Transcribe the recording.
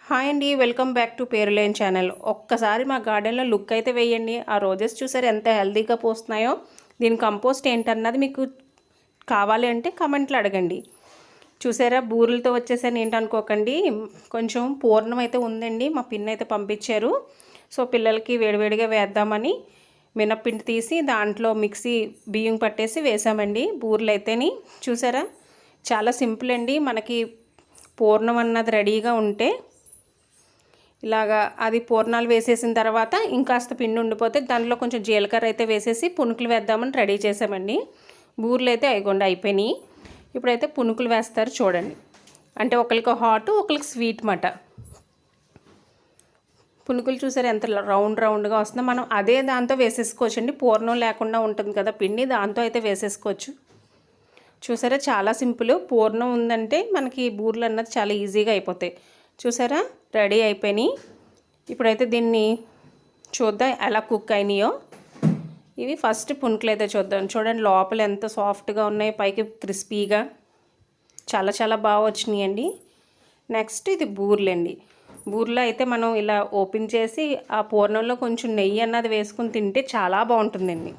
Hi అండి, welcome back to పేరులేని channel. ఒక్కసారి మా గార్డెన్లో లుక్ అయితే వేయండి. ఆ రోజెస్ చూసారు ఎంత హెల్తీగా పోస్తున్నాయో. దీని కంపోస్ట్ ఏంటన్నది మీకు కావాలి అంటే కమెంట్లో అడగండి. చూసారా, బూరెలతో వచ్చేసాను ఏంటనుకోకండి. కొంచెం పూర్ణం అయితే ఉందండి, మా పిన్ అయితే పంపించారు. సో పిల్లలకి వేడివేడిగా వేద్దామని మినప్పిండి తీసి దాంట్లో మిక్సీ బియ్యం పట్టేసి వేసామండి బూరెలు అయితేని. చూసారా, చాలా సింపుల్ అండి. మనకి పూర్ణం అన్నది రెడీగా ఉంటే ఇలాగా అది పూర్ణాలు వేసేసిన తర్వాత ఇంకాస్త పిండి ఉండిపోతే దాంట్లో కొంచెం జీలకర్ర అయితే వేసేసి పునుకులు వేద్దామని రెడీ చేసామండి. బూరెలు అయితే అయిగొండ అయిపోయినాయి. ఇప్పుడైతే పునుకులు వేస్తారు చూడండి. అంటే ఒకరికి హాట్ ఒకరికి స్వీట్ మాట. పునుకులు చూసారు ఎంత రౌండ్గా వస్తుందో. మనం అదే దాంతో వేసేసుకోవచ్చు అండి, పూర్ణం లేకుండా ఉంటుంది కదా పిండి, దాంతో అయితే వేసేసుకోవచ్చు. చూసారా, చాలా సింపుల్. పూర్ణం ఉందంటే మనకి బూరెలు అన్నది చాలా ఈజీగా అయిపోతాయి. చూసారా, రెడీ అయిపోయినాయి. ఇప్పుడైతే దీన్ని చూద్దాం ఎలా కుక్ అయినాయో. ఇవి ఫస్ట్ పునుకులు అయితే చూద్దాం. చూడండి లోపల ఎంత సాఫ్ట్గా ఉన్నాయి, పైకి క్రిస్పీగా చాలా చాలా బాగా వచ్చినాయి అండి. నెక్స్ట్ ఇది బూరెలండి. బూరెలు అయితే మనం ఇలా ఓపెన్ చేసి ఆ పూర్ణంలో కొంచెం నెయ్యి అన్నది వేసుకుని తింటే చాలా బాగుంటుందండి.